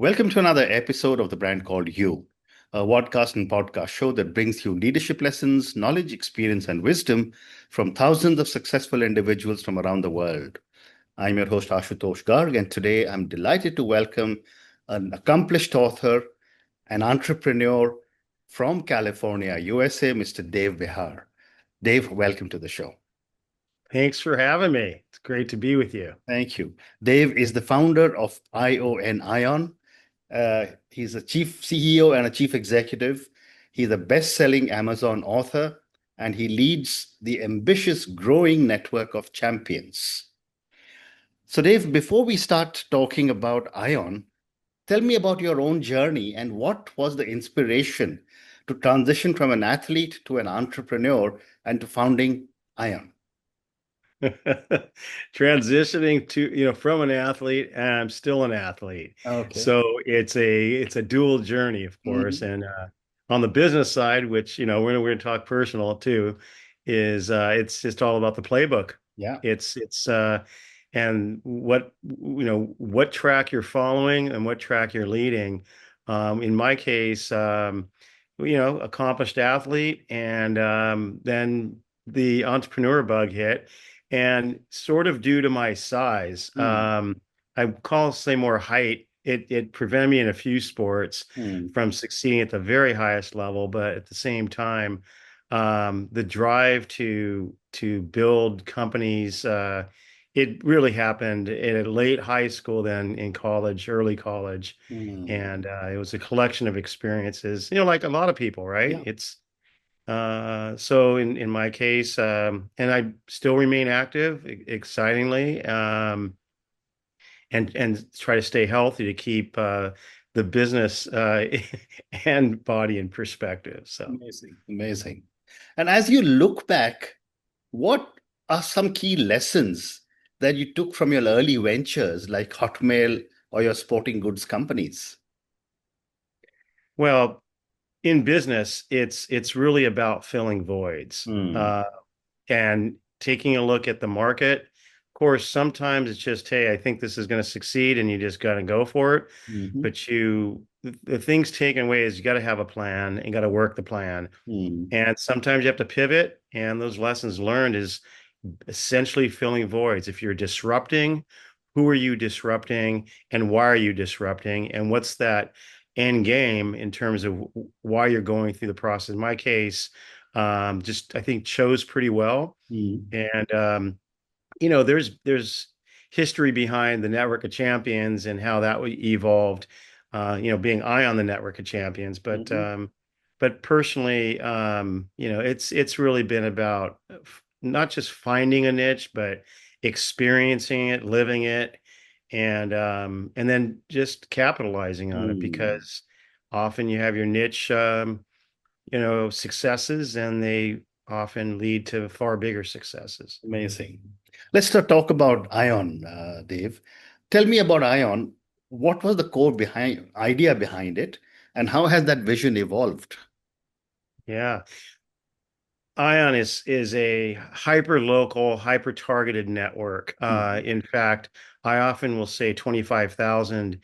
Welcome to another episode of The Brand Called You, a podcast and podcast show that brings you leadership lessons, knowledge, experience, and wisdom from thousands of successful individuals from around the world. I'm your host, Ashutosh Garg, and today I'm delighted to welcome an accomplished author, an entrepreneur from California, USA, Mr. Dave Behar. Dave, welcome to the show. Thanks for having me. It's great to be with you. Thank you. Dave is the founder of Ion. He's a chief CEO and a chief executive. He's a best-selling Amazon author, and he leads the ambitious growing network of champions. So, Dave, before we start talking about Ion, tell me about your own journey and what was the inspiration to transition from an athlete to an entrepreneur and to founding Ion. Transitioning to, from an athlete, and I'm still an athlete. Okay. So it's a dual journey, of course. Mhm. And on the business side, which, we're going to talk personal too, is it's just all about the playbook. Yeah. It's and what track you're following and what track you're leading. In my case, accomplished athlete, and then the entrepreneur bug hit, and sort of due to my size, Mm. say more height. It prevented me in a few sports Mm. from succeeding at the very highest level, but at the same time, the drive to build companies, it really happened in a late high school, then in college, early college. Mm. And it was a collection of experiences, like a lot of people, right? Yeah. So in my case, and I still remain active, excitingly, and try to stay healthy to keep the business and body in perspective. So. Amazing. Amazing. And as you look back, what are some key lessons that you took from your early ventures like Hotmail or your sporting goods companies? Well, in business, it's really about filling voids, Mm. and taking a look at the market. Of course, sometimes it's just, hey, I think this is going to succeed, and you just got to go for it. Hmm. But the things taken away is you got to have a plan and got to work the plan. Mm. And sometimes you have to pivot, and those lessons learned is essentially filling voids. If you're disrupting, who are you disrupting, and why are you disrupting, and what's that end game in terms of why you're going through the process? In my case, just I think chose pretty well. Mm. And there's history behind the network of champions and how that evolved. Being I on the network of champions, Mhm. but personally, it's really been about not just finding a niche, but experiencing it, living it, and then just capitalizing on it, Mm. because often you have your niche, successes, and they often lead to far bigger successes. Amazing. Let's start talk about Ion, Dave. Tell me about Ion. What was the core idea behind it, and how has that vision evolved? Yeah. Ion is a hyper local, hyper targeted network. Mm. In fact, I often will say 25,000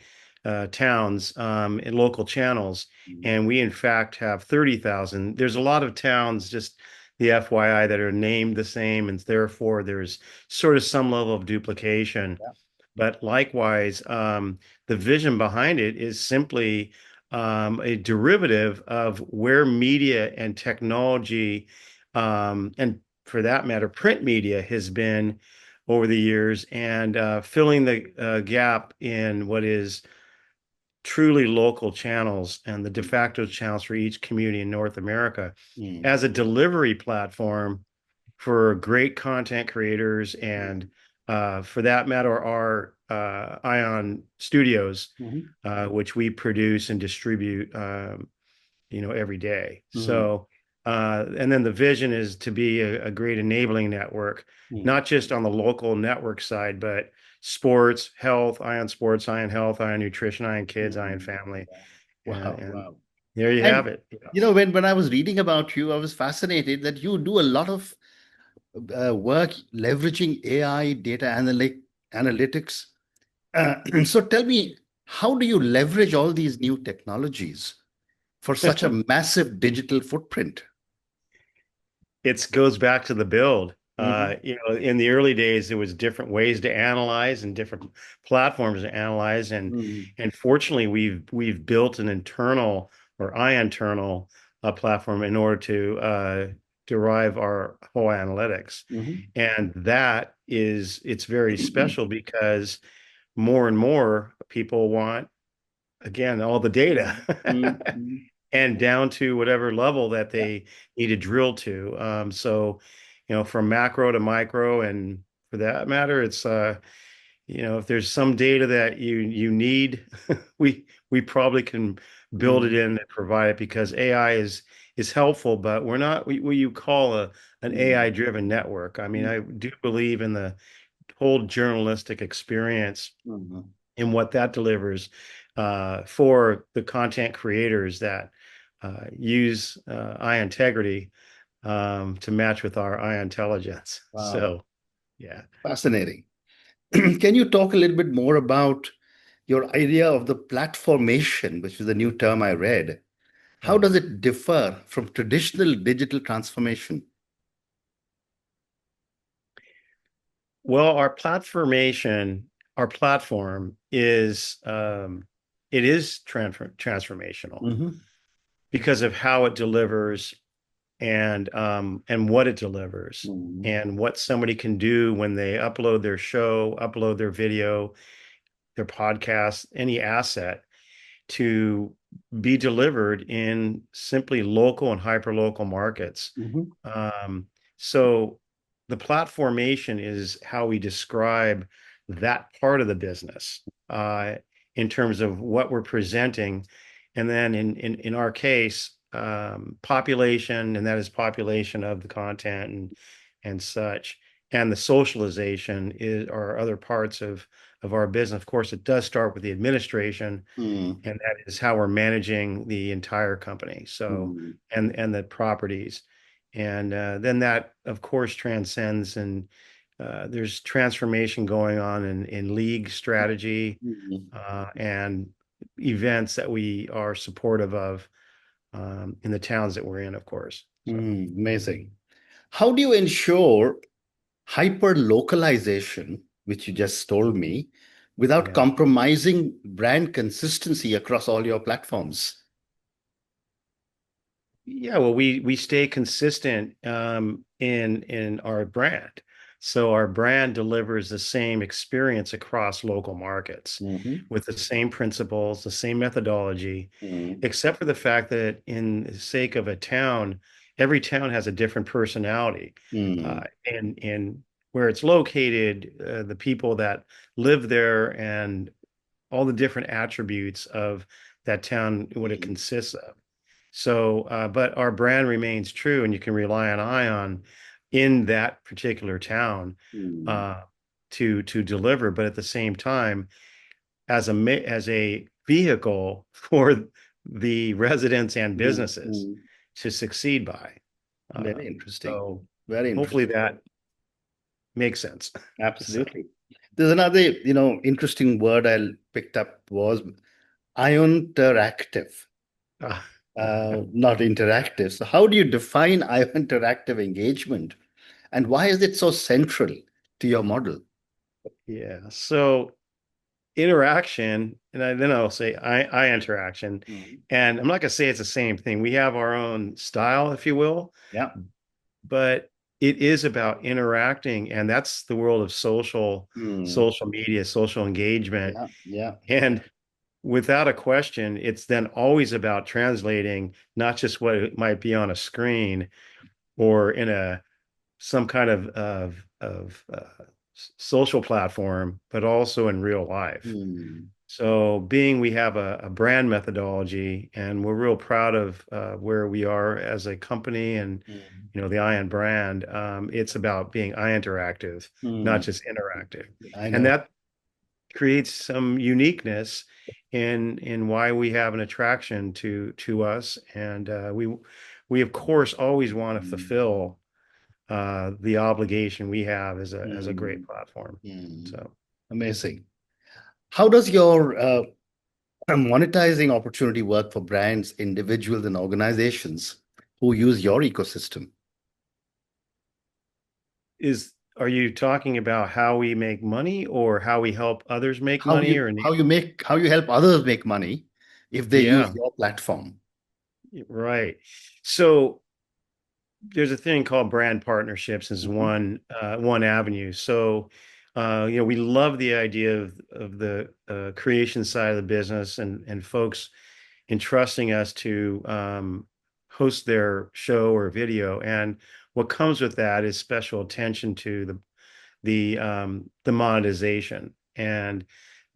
towns in local channels, Mm. and we in fact have 30,000. There's a lot of towns, just the FYI, that are named the same, and therefore there's sort of some level of duplication. Yeah. But likewise, the vision behind it is simply a derivative of where media and technology, and for that matter, print media, has been over the years, and filling the gap in what is truly local channels and the de facto channels for each community in North America Mm. as a delivery platform for great content creators, and for that matter, our Ion Studios, Mhm. which we produce and distribute, every day. Mhm. So, and then the vision is to be a great enabling network, Mm. not just on the local network side, but sports, health, Ion Sports, Ion Health, Ion Nutrition, Ion Kids, Ion Mm. Family, Wow, and wow. there you have And it. when I was reading about you, I was fascinated that you do a lot of work leveraging AI data analytics. So tell me, How do you leverage all these new technologies for such a massive digital footprint? It goes back to the build. Hmm. In the early days, there was different ways to analyze and different platforms to analyze, Hmm. and fortunately, we've built an internal or internal platform in order to derive our whole analytics, Hmm. and it's very special because more and more people want, again, all the data. Hmm. And down to whatever level that Yeah. they need to drill to. So, from macro to micro, and for that matter, it's if there's some data that you need, we probably can build it Hmm. in and provide it because AI is helpful, but we're not what you call an Hmm. AI driven network. I mean, I do believe in the whole journalistic experience Hmm. and what that delivers for the content creators that use eye integrity to match with our eye intelligence. Wow, So, yeah. fascinating. Can you talk a little bit more about your idea of the platformation, which is the new term I read? How Yeah. does it differ from traditional digital transformation? Well, our platform is transformational Hmm. because of how it delivers and what it delivers Hmm. and what somebody can do when they upload their show, upload their video, their podcast, any asset to be delivered in simply local and hyper-local markets. Hmm. Um, so the platformation is how we describe that part of the business in terms of what we're presenting. And then in our case, population, and that is population of the content and such. And the socialization is are other parts of our business. Of course, it does start with the administration, Hmm. and that is how we're managing the entire company. So, Hmm. and the properties, and then that, of course, transcends and there's transformation going on in league strategy Hmm. and events that we are supportive of in the towns that we're in, of course. So, Amazing. How do you ensure hyper localization, which you just told me, without yeah. compromising brand consistency across all your platforms? Yeah, well, we stay consistent in our brand. So our brand delivers the same experience across local markets Hmm. with the same principles, the same methodology, Hmm. except for the fact that in the sake of a town, every town has a different personality. Hmm. And where it's located, the people that live there and all the different attributes of that town, what it consists of. So, but our brand remains true, and you can rely on Ion in that particular town Hmm. uh, to deliver. But at the same time, as a vehicle for the residents and businesses Hmm. to succeed by. Very interesting. So, Very hopefully interesting. that makes sense. So, Absolutely. There's another, interesting word I picked up was interactive, uh, not interactive. So how do you define interactive engagement, and why is it so central to your model? yeah. So interaction, and then I'll say I interaction, Mm. and I'm not gonna say it's the same thing. We have our own style, if you will, Yeah. but it is about interacting, and that's the world of Mm. social media, social engagement, Yeah. Yeah. and without a question, it's then always about translating not just what it might be on a screen or in a some kind of social platform, but also in real life. Mm. So, being we have a brand methodology, and we're real proud of where we are as a company, and Mm. the Ion brand. It's about being interactive, not Mm. just interactive, I and know. that creates some uniqueness in why we have an attraction to us, and we of course always want to Mm. fulfill the obligation we have as a great Mm. platform. Mm. So. Amazing. How does your monetizing opportunity work for brands, individuals, and organizations who use your ecosystem? Are you talking about how we make money or how we help others make How money you or how you make how you help others make money if they use yeah, your platform? right. So there's a thing called brand partnerships as Mhm. one avenue. So we love the idea of the creation side of the business and folks entrusting us to host their show or video. And what comes with that is special attention to the monetization, and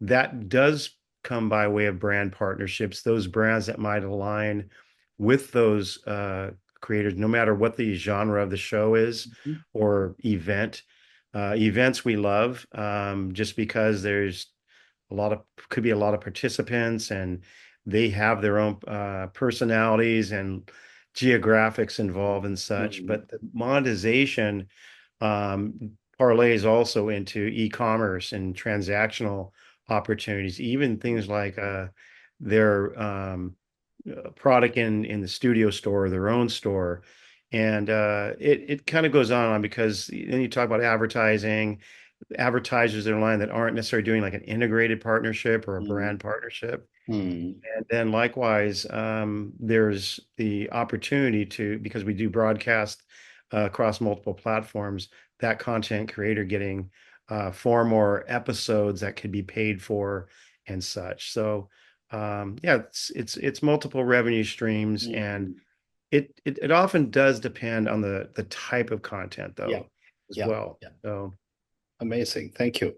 that does come by way of brand partnerships. Those brands that might align with those creators, no matter what the genre of the show is Mhm. or event. Events we love just because there's could be a lot of participants and they have their own personalities and geographics involved and such. Mhm. But the monetization parlays also into e-commerce and transactional opportunities, even things like their product in the studio store or their own store. And it kind of goes on and on because then you talk about advertising, advertisers in line that aren't necessarily doing like an integrated partnership or a Mhm. brand partnership. Mhm. And then likewise, there's the opportunity to, because we do broadcast across multiple platforms, that content creator getting far more episodes that could be paid for and such. So yeah, it's multiple revenue streams, and Mhm. it often does depend on the type of content Yeah, though as yeah, well. yeah. So Amazing. Thank you.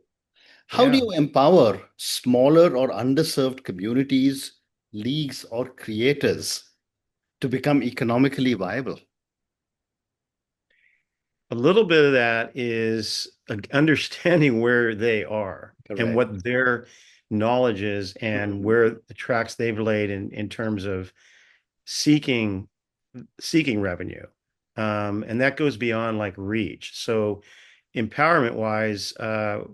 How do yeah. you empower smaller or underserved communities, leagues, or creators to become economically viable? A little bit of that is understanding where they are and Correct. what their knowledge is and Mhm. where the tracks they've laid in terms of seeking seeking revenue. And that goes beyond like reach. So empowerment wise,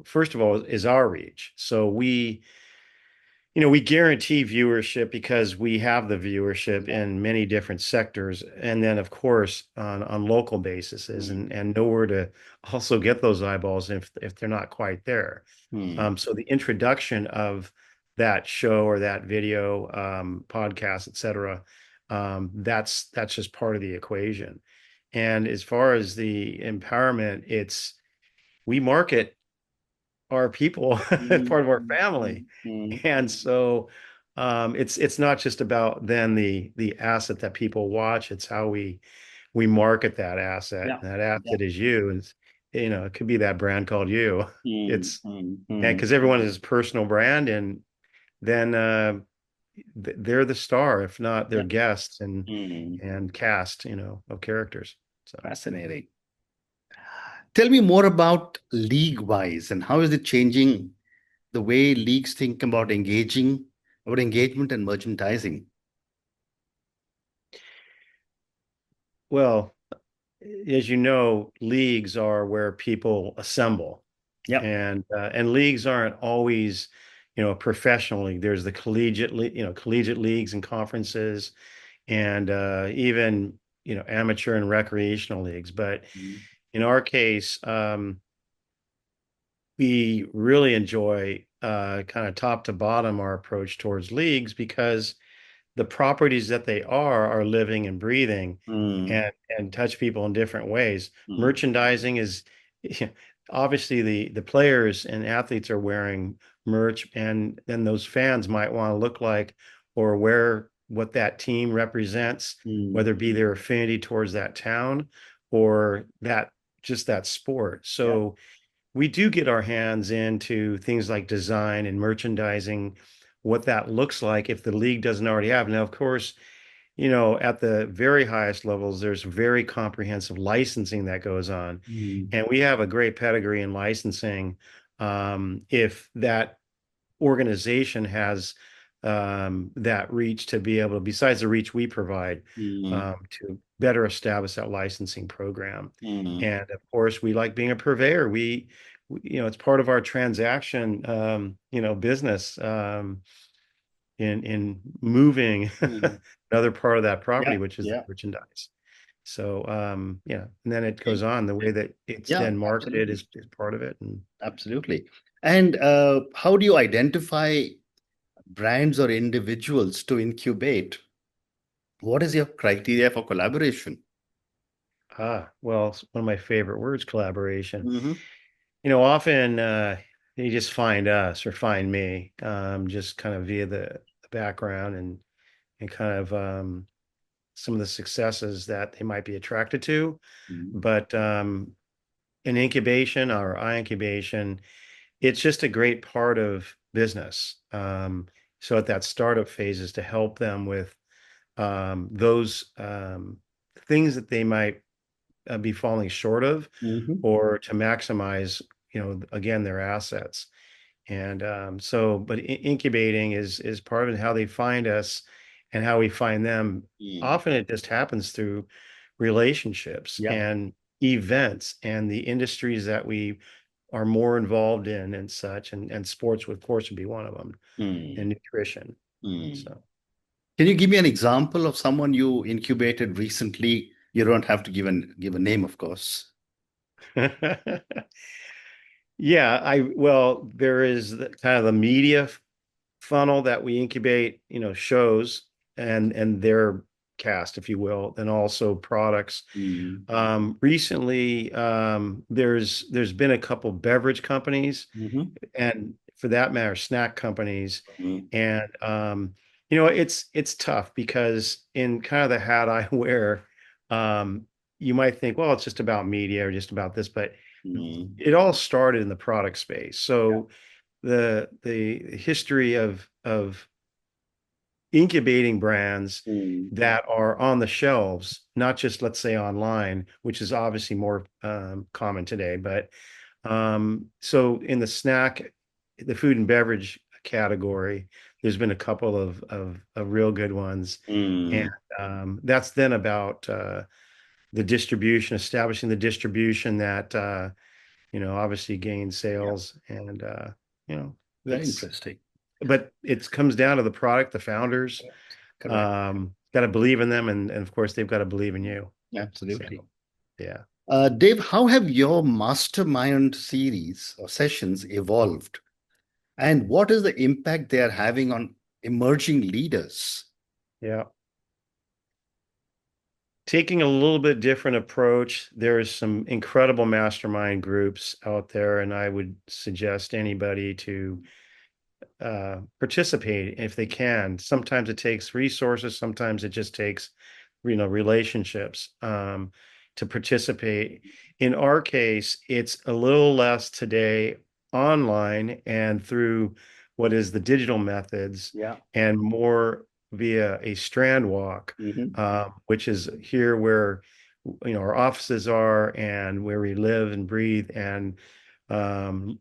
first of all, is our reach. So we guarantee viewership because we have the viewership Yeah. in many different sectors, and then of course on local bases, Mhm. and know where to also get those eyeballs if they're not quite there. Mhm. So the introduction of that show or that video, podcast, etc., that's just part of the equation. And as far as the empowerment, it's we market our people, part of our Mhm. family. Mhm. And so it's not just about then the asset that people watch, it's how we market that asset. Yeah. And that Yeah. asset is you. And it could be that brand called you. Mhm. It's Mhm. and Mhm. because everyone is personal brand, and then they're the star, if not Yeah. their guests Mhm. and cast, of characters. So Fascinating. Tell me more about Leaguewise and how is it changing the way leagues think about engagement and merchandising? well, as you know, leagues are where people assemble, Yeah. and leagues aren't always, a professional league. There's the collegiate leagues and conferences, and even amateur and recreational leagues. But Mhm. in our case, we really enjoy kind of top to bottom our approach towards leagues because the properties that they are living and breathing Mhm. and touch people in different ways. Mhm. Merchandising is obviously the players and athletes are wearing merch, and then those fans might want to look like or wear what that team represents, Mhm. whether it be their affinity towards that town or that sport. Yeah. So we do get our hands into things like design and merchandising, what that looks like if the league doesn't already have. Now, of course, at the very highest levels, there's very comprehensive licensing that goes on. Mhm. And we have a great pedigree in licensing. If that organization has that reach to be able to, besides the reach we provide, Mhm. to better establish that licensing program. Mhm. And of course, we like being a purveyor. It's part of our transaction, business. in moving Mm. another part of that property, Yeah, which is the yeah, merchandise. So yeah, and then it okay. goes on. The way that it's Yeah, then marketed absolutely, is part of it. And absolutely. And how do you identify brands or individuals to incubate? What is your criteria for collaboration? well, it's one of my favorite words, collaboration. Hmm. Often you just find us or find me, just kind of via the background and kind of some of the successes that they might be attracted to. But in incubation or incubation, it's just a great part of business. So at that startup phase is to help them with those things that they might be falling short of, Hmm. or to maximize, again, their assets. And but incubating is part of it, how they find us and how we find them. Mm. Often it just happens through relationships Yeah. and events and the industries that we are more involved in and such. And sports, of course, would be one of them, and Mm. nutrition. Mm. So, Can you give me an example of someone you incubated recently? You don't have to give a name, of course. yeah, well, there is kind of the media funnel that we incubate, shows and their cast, if you will, and also products. Mm. Recently, there's been a couple beverage companies, Hmm. and for that matter, snack companies. Mm. And it's tough because in kind of the hat I wear, you might think, well, it's just about media or just about this, but Mm. it all started in the product space. Yeah. So the history of incubating brands Mm. that are on the shelves, not just, let's say, online, which is obviously more common today. But so in the food and beverage category, there's been a couple of real good ones. And Mm. that's then about the distribution, establishing the distribution that obviously gains Yeah. sales. And you know, Very it's interesting. but it comes down to the product, the founders. Correct. Correct. Got to believe in them, and of course they've got to believe in you. So Absolutely. yeah. Dave, how have your mastermind series or sessions evolved? And what is the impact they are having on emerging leaders? Yeah. Taking a little bit different approach. There's some incredible mastermind groups out there, and I would suggest anybody to participate if they can. Sometimes it takes resources, sometimes it just takes, relationships to participate. In our case, it's a little less today online and through what is the digital methods, Yeah. and more via a strand walk, Hmm. which is here where our offices are and where we live and breathe. And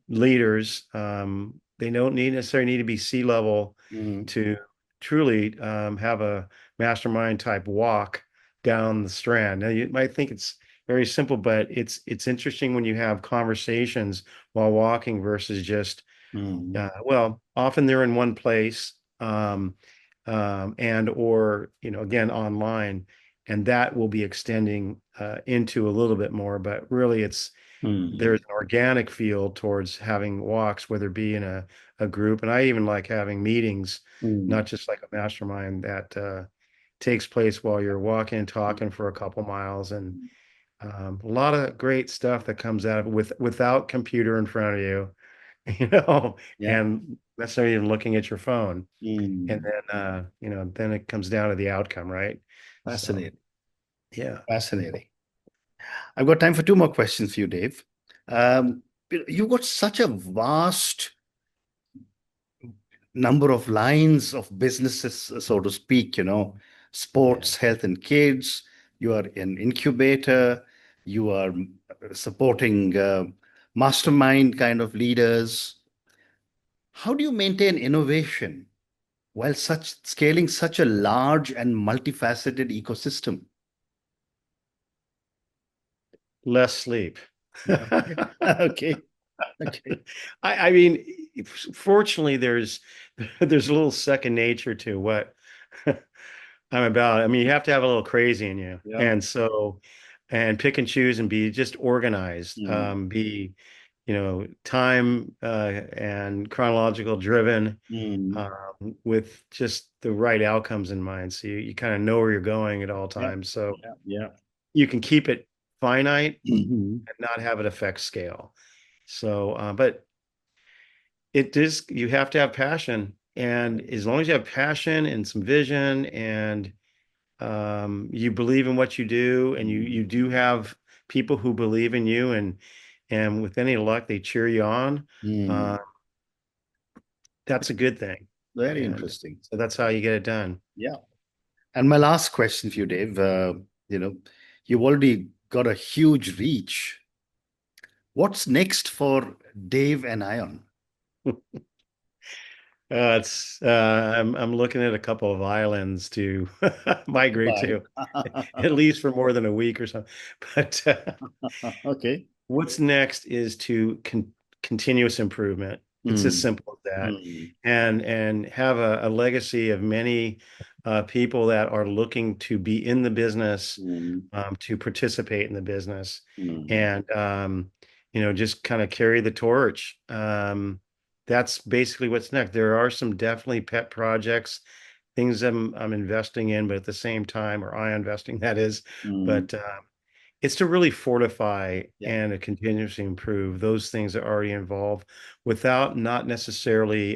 leaders, they don't necessarily need to be C-level Hmm. to truly have a mastermind type walk down the strand. Now, you might think it's very simple, but it's interesting when you have conversations while walking versus just Hmm. well, often they're in one place, and or again online, and that will be extending into a little bit more. But really, Hmm. there's an organic feel towards having walks, whether it be in a group. And I even like having meetings, Hmm. not just like a mastermind that takes place while you're walking and talking for a couple miles. And a lot of great stuff that comes out of it without computer in front of you, Yeah. and necessarily even looking at your phone. And Hmm. then then it comes down to the outcome, right? So Fascinating. yeah. Fascinating. I've got time for two more questions for you, Dave. Um, you've got such a vast number of lines of businesses, so to speak, Yeah. sports, health, and kids. You are an incubator. You are supporting mastermind kind of leaders. How do you maintain innovation while such scaling such a large and multifaceted ecosystem? Less sleep. Okay. Okay. Okay. I mean, fortunately, there's a little second nature to what I'm about. I mean, you have to have a little crazy in you. Yeah. And pick and choose and be just organized, be, time and chronological driven, with just the right outcomes in mind. So you kind of know where you're going at all Yeah. times. So Yeah. Yeah. you can keep it finite Mhm. and not have it affect scale. So, but it is, you have to have passion. And as long as you have passion and some vision and you believe in what you do, and you do have people who believe in you, and with any luck, they cheer you on. Uh, Mm. that's a good thing. Very And interesting. so that's how you get it done. Yeah. And my last question for you, Dave, you know, you've already got a huge reach. What's next for Dave and Ion? It's I'm looking at a couple of islands to migrate Bye. to, at least for more than a week or something. But Okay. what's next is to continuous improvement. It's as Mm. simple as that, Mm. and have a legacy of many people that are looking to be in the business, Mm. to participate in the business, Mm. and just kind of carry the torch. That's basically what's next. There are some definitely pet projects, things I'm investing in, but at the same time, or I investing, that is, Mm. but it's to really fortify Yeah. and to continuously improve those things that are already involved, without not necessarily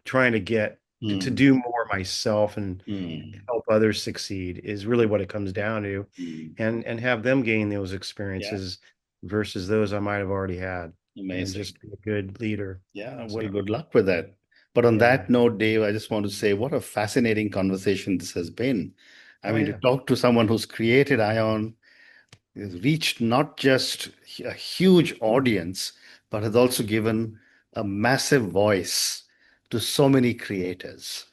trying to get to Mm. do more myself and Mm. help others succeed, is really what it comes down to, Mm. and have them gain those Yeah. experiences versus those I might have already had, and Amazing. just be a good leader. Yeah. So Well, good luck with that. But on yeah. that note, Dave, I just want to say what a fascinating conversation this has been. I Oh mean, to yeah. talk to someone who's created Ion, has reached not just a huge audience, but has also given a massive voice to so many creators.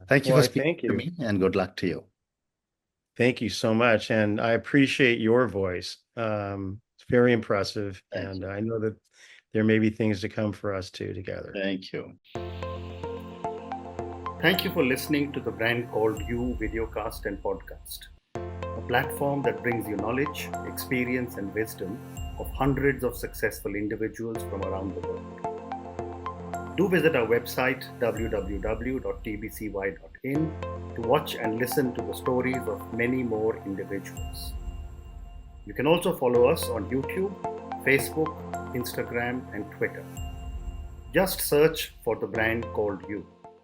Thank you Well, for I speaking thank to you. me and good luck to you. Thank you so much. And I appreciate your voice. It's very impressive. Thank And you. I know that there may be things to come for us too together. Thank you. Thank you for listening to the Brand Called You videocast and podcast, a platform that brings you knowledge, experience, and wisdom of hundreds of successful individuals from around the world. Do visit our website www.tbcy.in to watch and listen to the stories of many more individuals. You can also follow us on YouTube, Facebook, Instagram, and Twitter. Just search for the brand called You.